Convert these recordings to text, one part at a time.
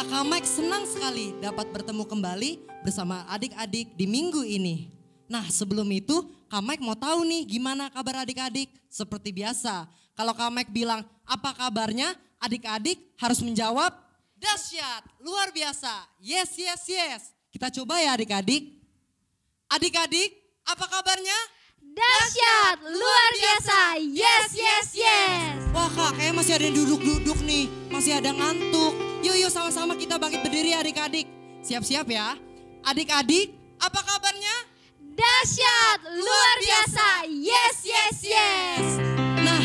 Kakak Mike senang sekali dapat bertemu kembali bersama adik-adik di minggu ini. Nah sebelum itu Kak Mike mau tahu nih gimana kabar adik-adik. Seperti biasa kalau Kak Mike bilang apa kabarnya, adik-adik harus menjawab dahsyat, luar biasa, yes yes yes. Kita coba ya adik-adik. Adik-adik apa kabarnya? Dahsyat, luar biasa, yes yes yes. Wah Kak, kayak masih ada yang duduk-duduk nih, masih ada ngantuk. Yuk sama-sama kita bangkit berdiri adik-adik. Siap-siap ya. Adik-adik, apa kabarnya? Dahsyat, luar biasa, yes yes yes. Nah,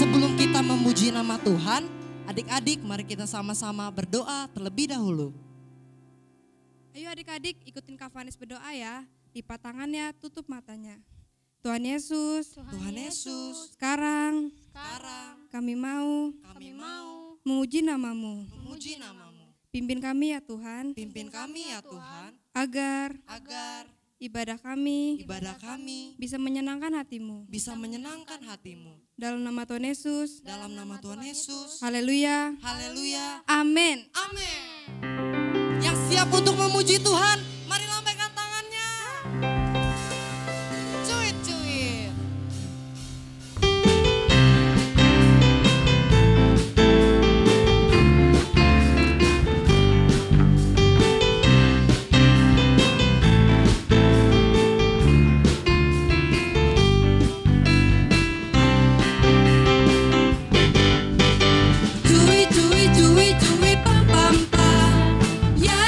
sebelum kita memuji nama Tuhan, adik-adik mari kita sama-sama berdoa terlebih dahulu. Ayo adik-adik ikutin Kak Vanis berdoa ya. Lipat tangannya, tutup matanya. Tuhan Yesus, sekarang kami mau memuji namamu. Pimpin kami ya Tuhan, agar ibadah kami bisa menyenangkan hatimu. Dalam nama Tuhan Yesus, haleluya, amin. Yang siap untuk memuji Tuhan, mari lambaikan tangannya. Cuit. Cuit, pam pam pam. Ya.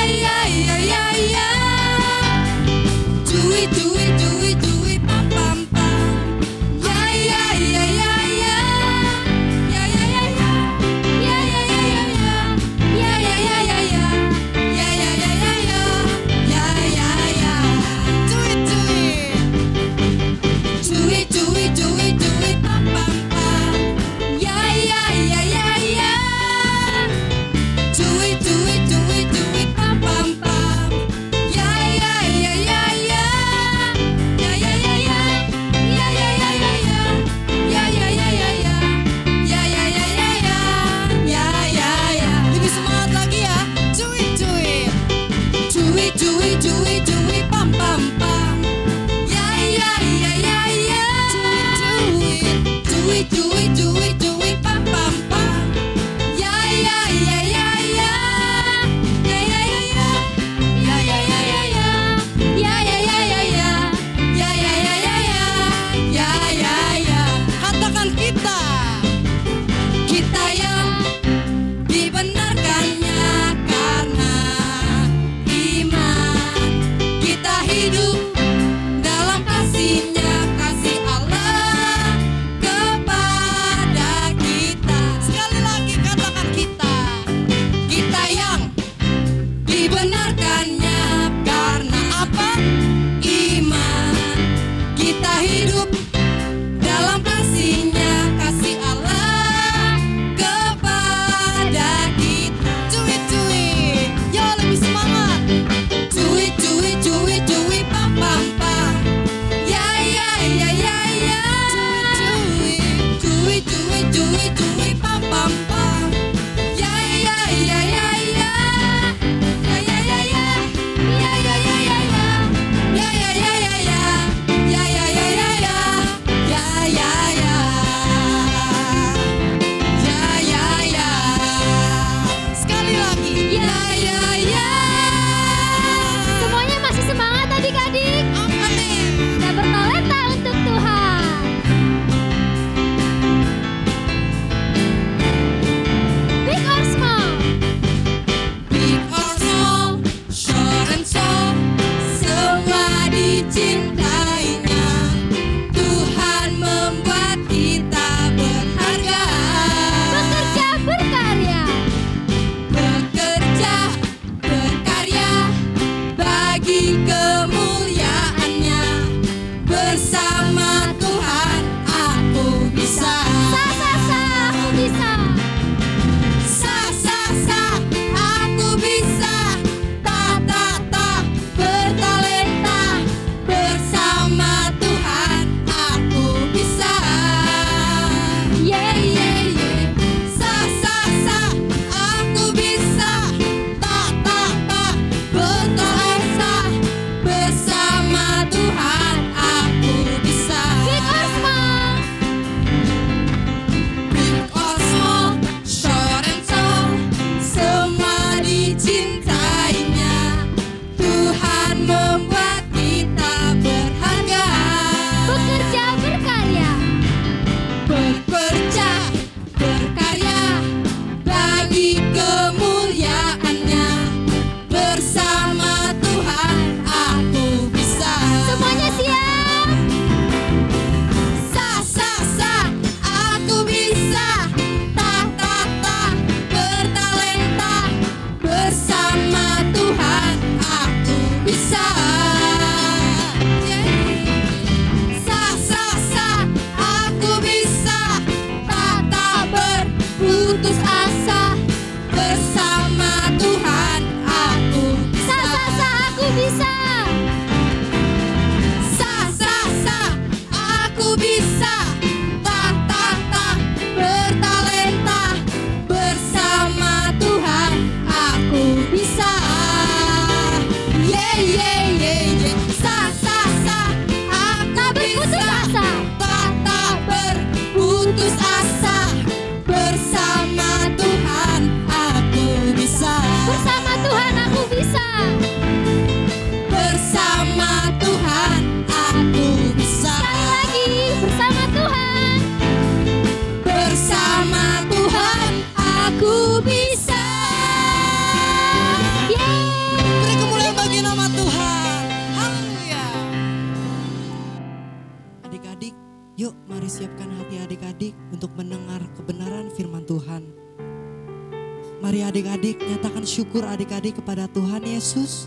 Mari adik-adik nyatakan syukur adik-adik kepada Tuhan Yesus.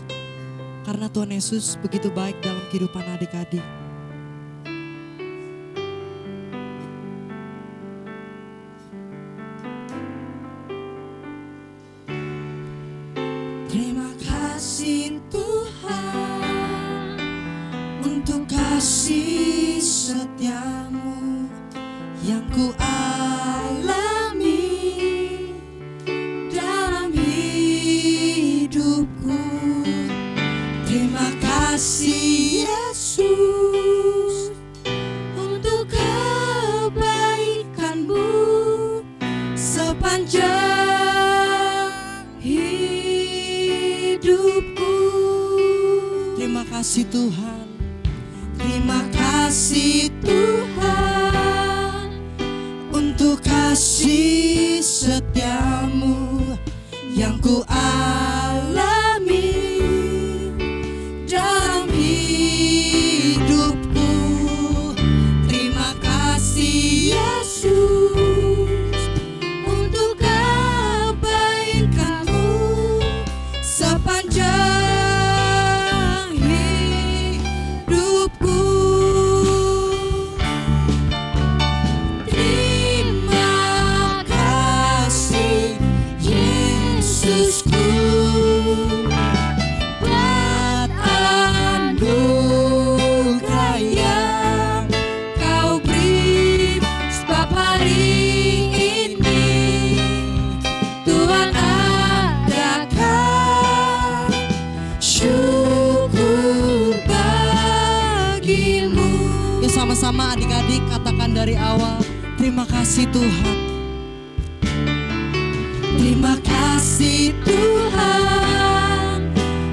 Karena Tuhan Yesus begitu baik dalam kehidupan adik-adik. Terima kasih Tuhan untuk kasih setiamu yang ku alami dalam hidupku. Terima kasih Yesus untuk kebaikanmu sepanjang hidupku. Terima kasih Tuhan. Terima kasih Tuhan untuk kasih setiamu yang ku alami dalam hidupku. Terima kasih Yesus untuk kebaikanmu sepanjang hidupku. Terima kasih Yesusku buat anugerah yang kau beri, sebab hari ini Tuhan adakan syukur bagimu. Yuk sama-sama adik-adik katakan dari awal, terima kasih Tuhan. Terima kasih Tuhan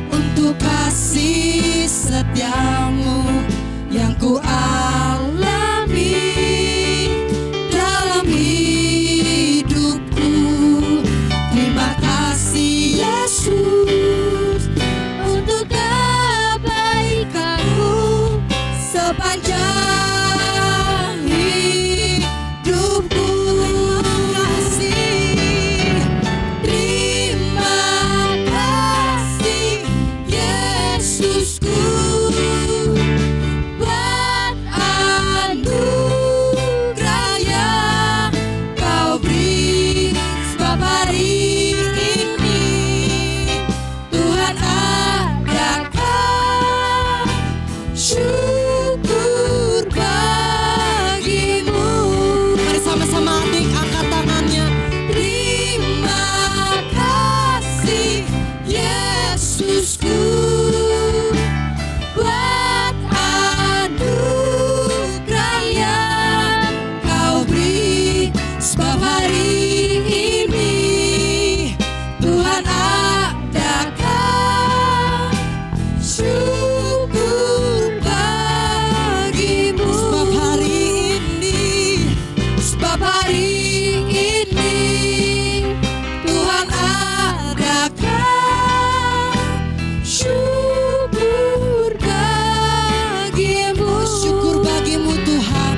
untuk kasih setiamu yang ku alami dalam hidupku. Terima kasih Yesus untuk kebaikanmu sepanjang hidupku. Terima kasih Yesusku buat anugerah yang kau beri, sebab hari ini Tuhan adakan syukur bagimu. Mari sama-sama adik angkat tangannya. Terima kasih Yesusku buat anugerah yang kau beri, sebab hari ini Tuhan adakan syukur bagimu. Sebab hari ini Tuhan adakan syukur bagimu. Syukur bagimu Tuhan.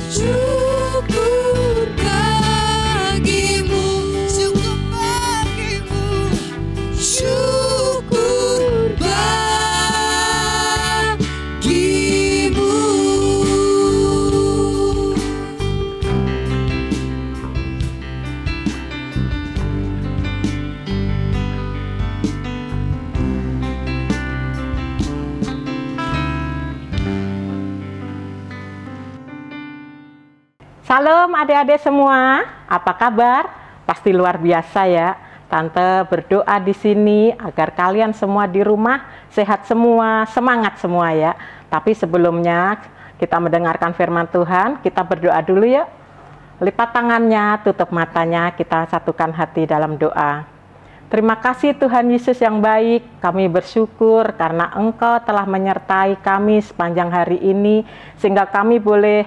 Syukur bagimu. Syukur bagimu. Syukur bagimu. Salam adik-adik semua, apa kabar? Pasti luar biasa ya. Tante berdoa di sini agar kalian semua di rumah sehat semua, semangat semua ya. Tapi sebelumnya kita mendengarkan firman Tuhan, kita berdoa dulu ya. Lipat tangannya, tutup matanya, kita satukan hati dalam doa. Terima kasih Tuhan Yesus yang baik, kami bersyukur karena Engkau telah menyertai kami sepanjang hari ini, sehingga kami boleh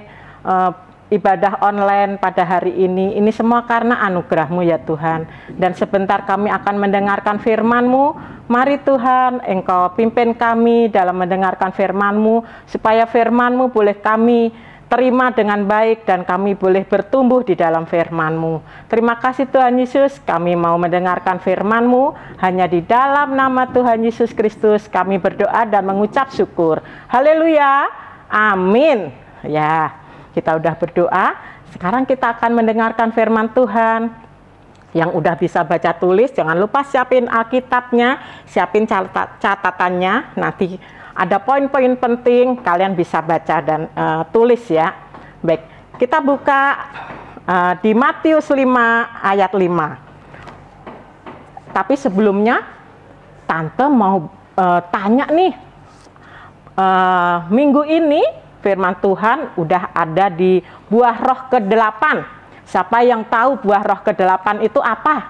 ibadah online pada hari ini. Ini semua karena anugerah-Mu ya Tuhan. Dan sebentar kami akan mendengarkan firman-Mu. Mari Tuhan, Engkau pimpin kami dalam mendengarkan firman-Mu, supaya firman-Mu boleh kami terima dengan baik dan kami boleh bertumbuh di dalam firman-Mu. Terima kasih Tuhan Yesus, kami mau mendengarkan firman-Mu. Hanya di dalam nama Tuhan Yesus Kristus kami berdoa dan mengucap syukur. Haleluya, amin. Ya, kita udah berdoa, sekarang kita akan mendengarkan firman Tuhan. Yang udah bisa baca tulis, jangan lupa siapin Alkitabnya, siapin catatannya, nanti ada poin-poin penting, kalian bisa baca dan tulis ya. Baik, kita buka di Matius 5 ayat 5. Tapi sebelumnya, Tante mau tanya nih, minggu ini firman Tuhan udah ada di buah roh ke-8. Siapa yang tahu buah roh ke-8 itu apa?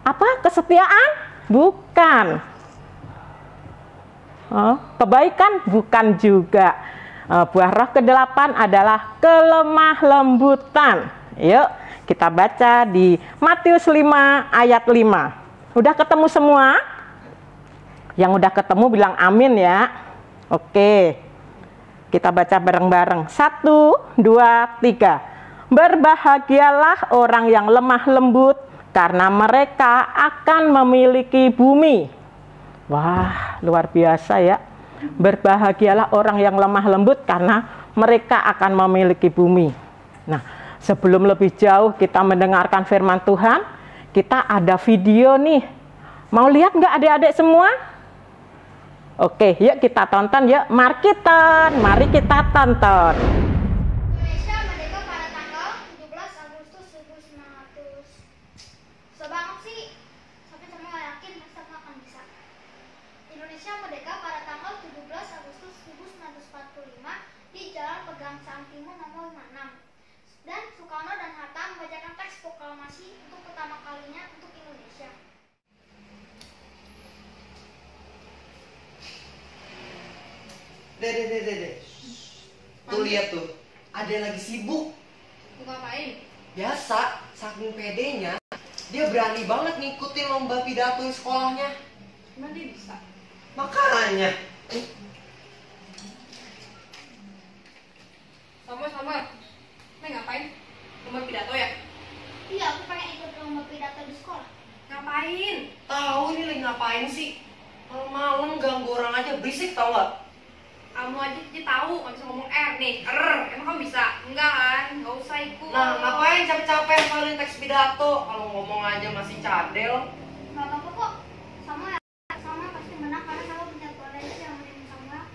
Apa? Kesetiaan? Bukan. Kebaikan? Bukan juga. Buah roh ke-8 adalah kelemah lembutan. Yuk kita baca di Matius 5 ayat 5. Udah ketemu semua? Yang udah ketemu bilang amin ya. Oke, kita baca bareng-bareng. 1, 2, 3. Berbahagialah orang yang lemah lembut, karena mereka akan memiliki bumi. Wah, luar biasa ya. Berbahagialah orang yang lemah lembut karena mereka akan memiliki bumi. Nah, sebelum lebih jauh kita mendengarkan firman Tuhan, kita ada video nih. Mau lihat nggak adik-adik semua? Oke, yuk kita tonton yuk. Mari kita tonton. Indonesia merdeka pada tanggal 17 Agustus 1900. Sebanget sih, tapi semua yakin masa akan bisa. Indonesia merdeka pada tanggal 17 Agustus 1945 di Jalan Pegangsaan Timur nomor 56. Dan Soekarno dan Hatta membacakan teks proklamasi untuk pertama kalinya untuk Indonesia. Dede. Tuh lihat tuh, ada yang lagi sibuk. Mau ngapain? Biasa, saking pedenya, dia berani banget ngikutin lomba pidato di sekolahnya. Emang dia bisa? Makanya. Sama. Neng ngapain? Lomba pidato ya? Iya, aku pengen ikut lomba pidato di sekolah. Ngapain? Tahu ini lagi ngapain sih? Malam-malam ganggu orang aja, berisik tau gak? Kamu aja tahu, nggak bisa ngomong R nih. Emang kamu bisa? Enggak kan? Nggak usah ikut. Nah, ngapain capek-capek hafalin teks pidato? Kalau ngomong aja masih cadel. Gak apa-apa kok. Sama pasti menang karena sama punya potensi yang menang sama.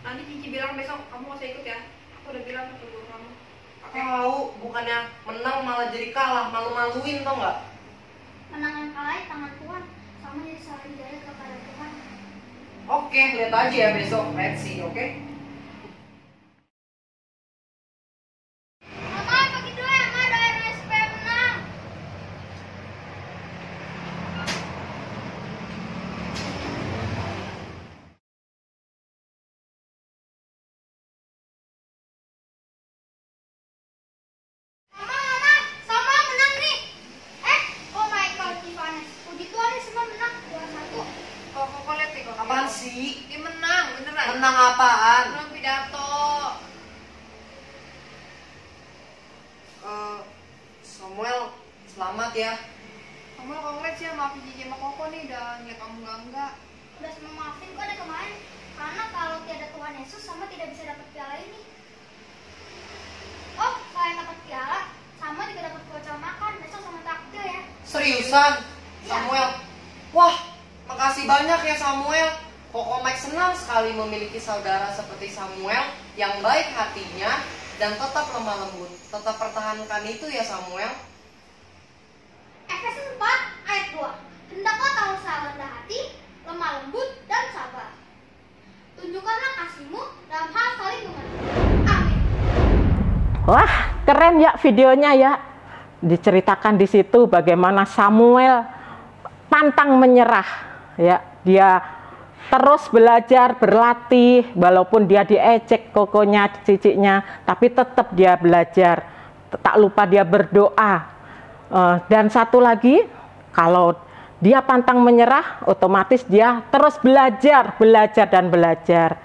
Nanti Cici bilang besok kamu nggak usah ikut ya. Aku udah bilang ke guru kamu. Oke? Tahu, bukannya menang malah jadi kalah, malu-maluin tau nggak? Menang yang kalah tangan Tuhan. Sama jadi saling jaya kepada Tuhan. Oke, lihat aja ya besok. Let's see, oke? Mama bagi dua ya, Ma, doain supaya menang. Mama, sama menang nih. Oh my God, Tifanes. Puji Tuhan nih semua menang 2-1. Kok lihat nih kok. Apaan sih? Dia menang, beneran. Menang apaan? Menang pidato. Samuel, selamat ya. Kamu kongres ya, maafin Cici sama Koko nih udah ngeliat kamu enggak. Udah semua maafin kok dari kemarin. Karena kalau tiada Tuhan Yesus sama tidak bisa dapat piala ini. Oh, selain dapat piala, sama juga dapat voucher makan besok sama traktir ya. Seriusan? Samuel? Wah, makasih banyak ya Samuel. Koko Mike senang sekali memiliki saudara seperti Samuel yang baik hatinya dan tetap lemah lembut. Tetap pertahankan itu ya Samuel. Efesus 4 ayat 2. Hendaklah kamu rendah hati, lemah lembut, dan sabar. Tunjukkanlah kasihmu dalam hal saling mengerti. Amin. Wah, keren ya videonya ya. Diceritakan di situ bagaimana Samuel pantang menyerah ya. Dia terus belajar, berlatih, walaupun dia diejek kokonya, ciciknya, tapi tetap dia belajar. Tak lupa dia berdoa. Dan satu lagi, kalau dia pantang menyerah, otomatis dia terus belajar dan belajar.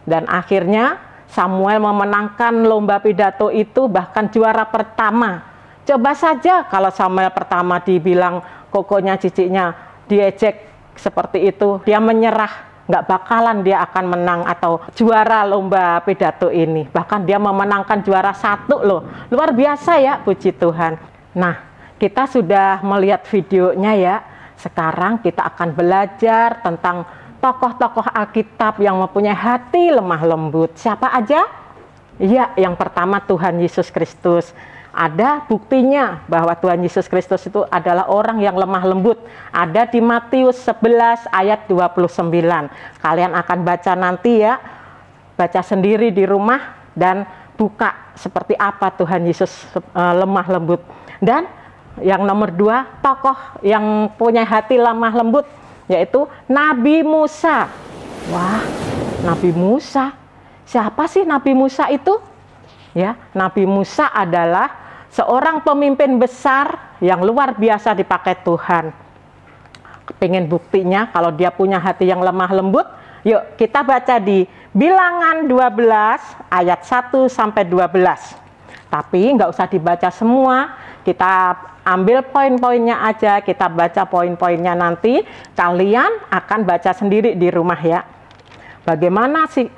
Dan akhirnya Samuel memenangkan lomba pidato itu bahkan juara pertama. Coba saja kalau Samuel pertama dibilang kokonya ciciknya diejek seperti itu, dia menyerah, nggak bakalan dia akan menang atau juara lomba pidato ini. Bahkan dia memenangkan juara 1 loh. Luar biasa ya, puji Tuhan. Nah, kita sudah melihat videonya ya. Sekarang kita akan belajar tentang tokoh-tokoh Alkitab yang mempunyai hati lemah lembut. Siapa aja? Ya, yang pertama Tuhan Yesus Kristus. Ada buktinya bahwa Tuhan Yesus Kristus itu adalah orang yang lemah lembut. Ada di Matius 11 ayat 29. Kalian akan baca nanti ya. Baca sendiri di rumah dan buka seperti apa Tuhan Yesus lemah lembut. Dan yang nomor 2, tokoh yang punya hati lemah lembut, yaitu Nabi Musa. Wah, Nabi Musa. Siapa sih Nabi Musa itu? Ya, Nabi Musa adalah seorang pemimpin besar yang luar biasa dipakai Tuhan. Pengen buktinya kalau dia punya hati yang lemah lembut? Yuk kita baca di Bilangan 12 ayat 1 sampai 12. Tapi nggak usah dibaca semua, kita ambil poin-poinnya aja, kita baca poin-poinnya nanti. Kalian akan baca sendiri di rumah ya. Bagaimana sih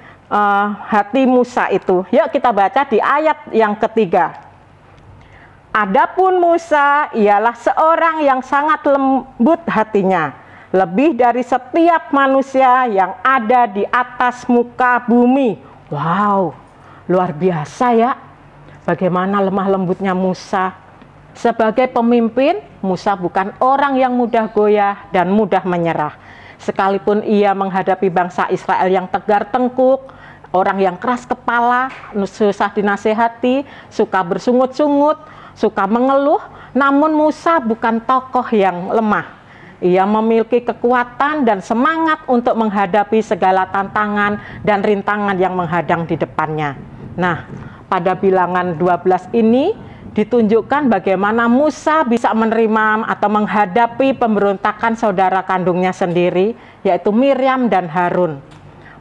hati Musa itu? Yuk kita baca di ayat yang ketiga. Adapun Musa ialah seorang yang sangat lembut hatinya, lebih dari setiap manusia yang ada di atas muka bumi. Wow, luar biasa ya. Bagaimana lemah lembutnya Musa. Sebagai pemimpin, Musa bukan orang yang mudah goyah dan mudah menyerah. Sekalipun ia menghadapi bangsa Israel yang tegar tengkuk, orang yang keras kepala, susah dinasehati, suka bersungut-sungut, suka mengeluh, namun Musa bukan tokoh yang lemah. Ia memiliki kekuatan dan semangat untuk menghadapi segala tantangan dan rintangan yang menghadang di depannya. Nah, pada Bilangan 12 ini ditunjukkan bagaimana Musa bisa menerima atau menghadapi pemberontakan saudara kandungnya sendiri, yaitu Miriam dan Harun.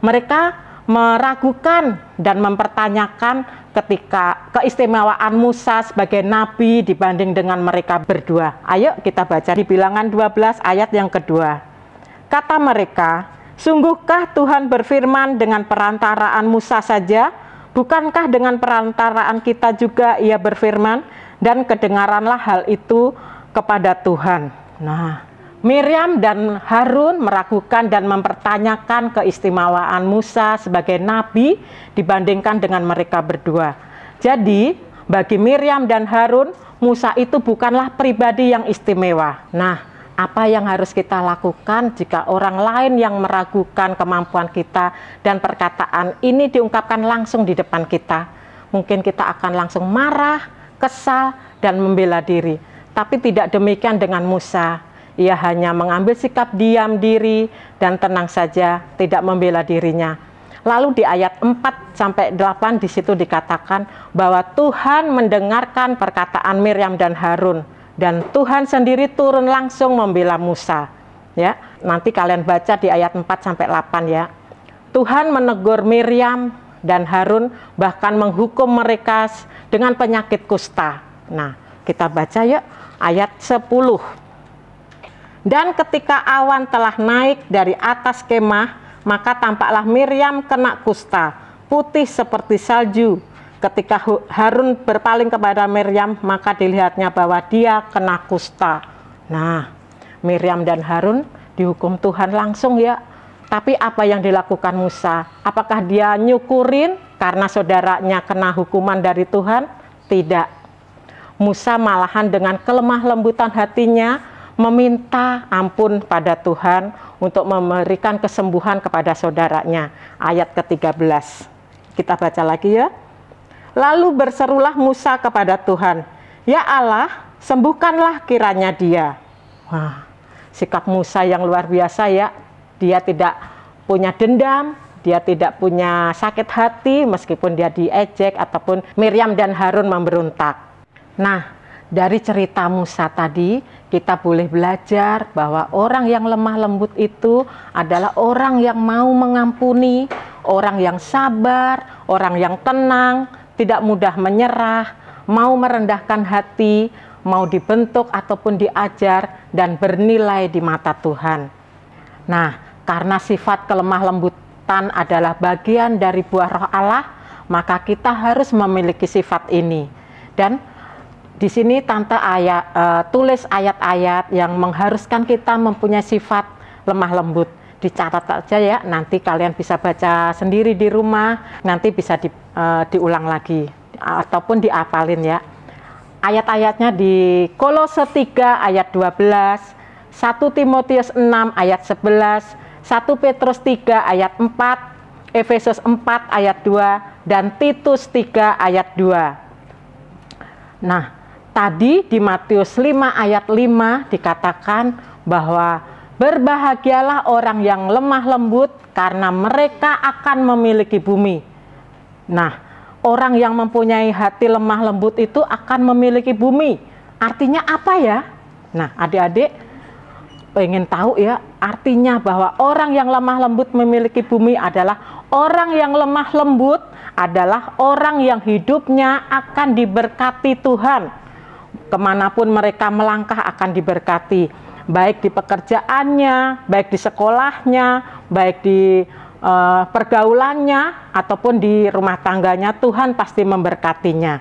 Mereka meragukan dan mempertanyakan ketika keistimewaan Musa sebagai nabi dibanding dengan mereka berdua. Ayo kita baca di Bilangan 12 ayat yang kedua. Kata mereka, sungguhkah Tuhan berfirman dengan perantaraan Musa saja? Bukankah dengan perantaraan kita juga ia berfirman? Dan kedengaranlah hal itu kepada Tuhan. Nah, Miriam dan Harun meragukan dan mempertanyakan keistimewaan Musa sebagai nabi dibandingkan dengan mereka berdua. Jadi, bagi Miriam dan Harun, Musa itu bukanlah pribadi yang istimewa. Nah, apa yang harus kita lakukan jika orang lain yang meragukan kemampuan kita dan perkataan ini diungkapkan langsung di depan kita? Mungkin kita akan langsung marah, kesal, dan membela diri. Tapi tidak demikian dengan Musa. Ia hanya mengambil sikap diam diri dan tenang saja, tidak membela dirinya. Lalu di ayat 4-8 di situ dikatakan bahwa Tuhan mendengarkan perkataan Miriam dan Harun dan Tuhan sendiri turun langsung membela Musa. Ya, nanti kalian baca di ayat 4-8 ya. Tuhan menegur Miriam dan Harun, bahkan menghukum mereka dengan penyakit kusta. Nah, kita baca ya ayat 10. Dan ketika awan telah naik dari atas kemah, maka tampaklah Miriam kena kusta, putih seperti salju. Ketika Harun berpaling kepada Miriam, maka dilihatnya bahwa dia kena kusta. Nah, Miriam dan Harun dihukum Tuhan langsung ya. Tapi apa yang dilakukan Musa? Apakah dia nyukurin karena saudaranya kena hukuman dari Tuhan? Tidak. Musa malahan dengan kelemah lembutan hatinya meminta ampun pada Tuhan untuk memberikan kesembuhan kepada saudaranya. Ayat ke-13. Kita baca lagi ya. Lalu berserulah Musa kepada Tuhan, "Ya Allah, sembuhkanlah kiranya dia." Wah, sikap Musa yang luar biasa ya. Dia tidak punya dendam, dia tidak punya sakit hati meskipun dia diejek ataupun Miriam dan Harun memberontak. Nah, dari cerita Musa tadi, kita boleh belajar bahwa orang yang lemah lembut itu adalah orang yang mau mengampuni, orang yang sabar, orang yang tenang, tidak mudah menyerah, mau merendahkan hati, mau dibentuk ataupun diajar, dan bernilai di mata Tuhan. Nah, karena sifat kelemah lembutan adalah bagian dari buah Roh Allah, maka kita harus memiliki sifat ini. Dan di sini Tante tulis ayat-ayat yang mengharuskan kita mempunyai sifat lemah lembut. Dicatat aja ya, nanti kalian bisa baca sendiri di rumah, nanti bisa diulang lagi ataupun diapalin ya. Ayat-ayatnya di Kolose 3 ayat 12, 1 Timotius 6 ayat 11, 1 Petrus 3 ayat 4, Efesus 4 ayat 2, dan Titus 3 ayat 2. Nah, tadi di Matius 5 ayat 5 dikatakan bahwa berbahagialah orang yang lemah lembut karena mereka akan memiliki bumi. Nah, orang yang mempunyai hati lemah lembut itu akan memiliki bumi. Artinya apa ya? Nah, adik-adik pengen tahu ya, artinya bahwa orang yang lemah lembut memiliki bumi adalah orang yang lemah lembut adalah orang yang hidupnya akan diberkati Tuhan. Kemanapun mereka melangkah akan diberkati. Baik di pekerjaannya, baik di sekolahnya, baik di pergaulannya, ataupun di rumah tangganya, Tuhan pasti memberkatinya.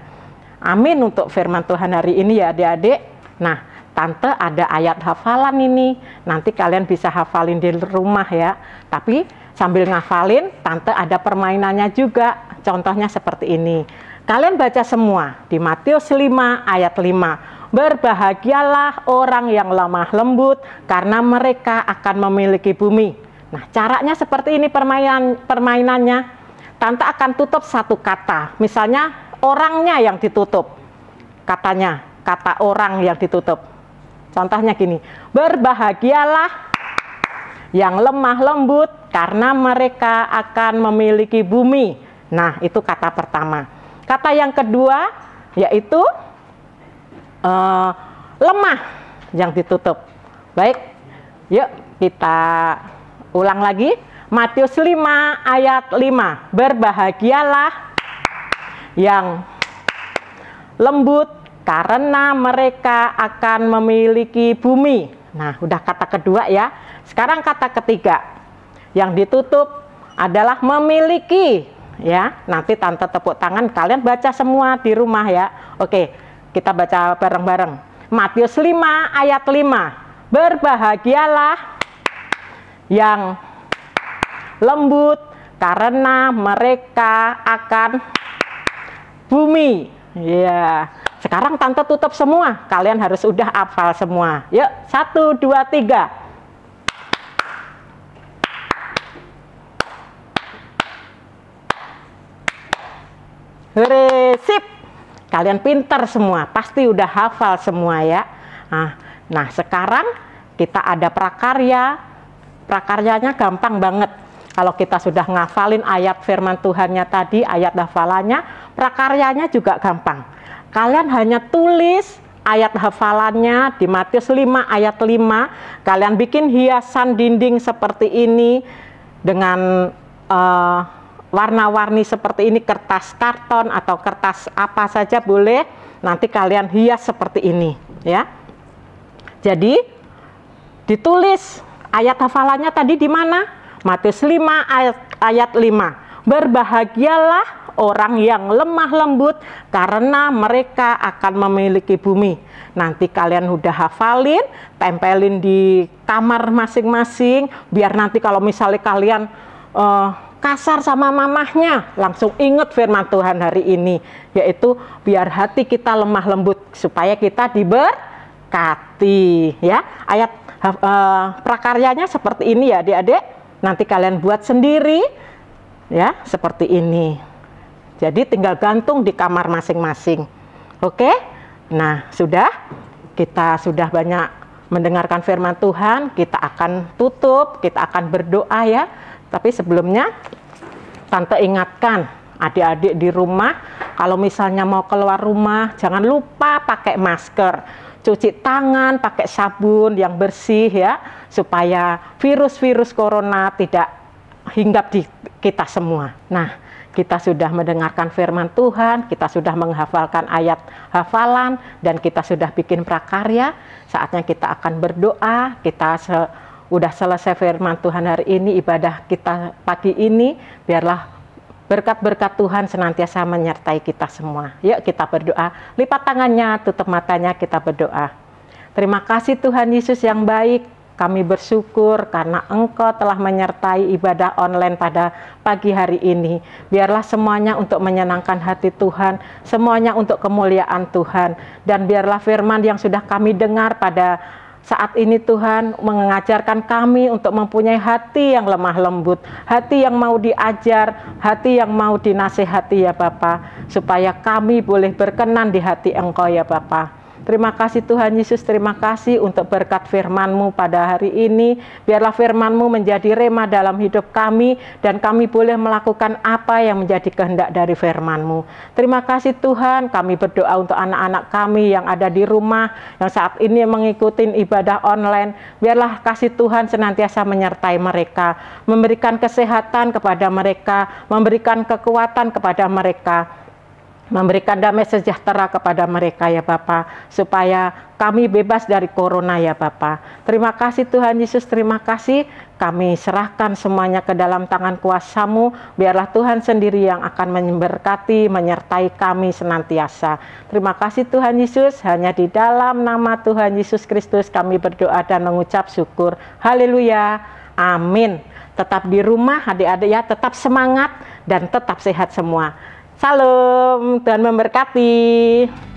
Amin untuk firman Tuhan hari ini ya adik-adik. Nah, Tante ada ayat hafalan ini, nanti kalian bisa hafalin di rumah ya. Tapi sambil ngafalin, Tante ada permainannya juga, contohnya seperti ini. Kalian baca semua di Matius 5 ayat 5. Berbahagialah orang yang lemah lembut karena mereka akan memiliki bumi. Nah, caranya seperti ini permainannya. Tante akan tutup satu kata. Misalnya orangnya yang ditutup. Kata orang yang ditutup. Contohnya gini. Berbahagialah yang lemah lembut karena mereka akan memiliki bumi. Nah, itu kata pertama. Kata yang kedua yaitu lemah yang ditutup. Baik, yuk kita ulang lagi. Matius 5 ayat 5. Berbahagialah yang lembut karena mereka akan memiliki bumi. Nah, udah kata kedua ya. Sekarang kata ketiga. Yang ditutup adalah memiliki ya. Nanti Tante tepuk tangan, kalian baca semua di rumah ya. Oke. Kita baca bareng-bareng. Matius 5 ayat 5. Berbahagialah yang lembut karena mereka akan bumi. Ya. Sekarang Tante tutup semua. Kalian harus udah hafal semua. Yuk, 1, 2, 3. Hore, sip. Kalian pintar semua, pasti udah hafal semua ya. Nah, sekarang kita ada prakarya. Prakaryanya gampang banget. Kalau kita sudah ngafalin ayat firman Tuhannya tadi, ayat hafalannya, prakaryanya juga gampang. Kalian hanya tulis ayat hafalannya di Matius 5 ayat 5. Kalian bikin hiasan dinding seperti ini dengan warna-warni seperti ini, kertas karton atau kertas apa saja boleh. Nanti kalian hias seperti ini ya. Jadi ditulis ayat hafalannya tadi di mana? Matius 5 ayat 5. Berbahagialah orang yang lemah lembut karena mereka akan memiliki bumi. Nanti kalian udah hafalin, tempelin di kamar masing-masing, biar nanti kalau misalnya kalian kasar sama mamahnya, langsung ingat firman Tuhan hari ini, yaitu biar hati kita lemah lembut supaya kita diberkati ya. Ayat prakaryanya seperti ini ya adik-adik. Nanti kalian buat sendiri ya, seperti ini. Jadi tinggal gantung di kamar masing-masing. Oke? Nah, kita sudah banyak mendengarkan firman Tuhan, kita akan tutup, kita akan berdoa ya. Tapi sebelumnya Tante ingatkan adik-adik di rumah, kalau misalnya mau keluar rumah jangan lupa pakai masker, cuci tangan pakai sabun yang bersih ya, supaya virus-virus corona tidak hinggap di kita semua. Nah, kita sudah mendengarkan firman Tuhan, kita sudah menghafalkan ayat hafalan, dan kita sudah bikin prakarya. Saatnya kita akan berdoa. Kita udah selesai firman Tuhan hari ini, ibadah kita pagi ini, biarlah berkat-berkat Tuhan senantiasa menyertai kita semua. Yuk kita berdoa, lipat tangannya, tutup matanya, kita berdoa. Terima kasih Tuhan Yesus yang baik. Kami bersyukur karena Engkau telah menyertai ibadah online pada pagi hari ini. Biarlah semuanya untuk menyenangkan hati Tuhan, semuanya untuk kemuliaan Tuhan. Dan biarlah firman yang sudah kami dengar pada saat ini Tuhan mengajarkan kami untuk mempunyai hati yang lemah lembut, hati yang mau diajar, hati yang mau dinasehati ya Bapa, supaya kami boleh berkenan di hati Engkau ya Bapa. Terima kasih Tuhan Yesus, terima kasih untuk berkat firman-Mu pada hari ini. Biarlah firman-Mu menjadi rema dalam hidup kami, dan kami boleh melakukan apa yang menjadi kehendak dari firman-Mu. Terima kasih Tuhan, kami berdoa untuk anak-anak kami yang ada di rumah, yang saat ini mengikuti ibadah online. Biarlah kasih Tuhan senantiasa menyertai mereka, memberikan kesehatan kepada mereka, memberikan kekuatan kepada mereka, memberikan damai sejahtera kepada mereka ya Bapa, supaya kami bebas dari corona ya Bapa. Terima kasih Tuhan Yesus, terima kasih. Kami serahkan semuanya ke dalam tangan kuasa-Mu. Biarlah Tuhan sendiri yang akan memberkati, menyertai kami senantiasa. Terima kasih Tuhan Yesus, hanya di dalam nama Tuhan Yesus Kristus kami berdoa dan mengucap syukur. Haleluya, amin. Tetap di rumah adik-adik ya, tetap semangat dan tetap sehat semua. Salam, Tuhan memberkati.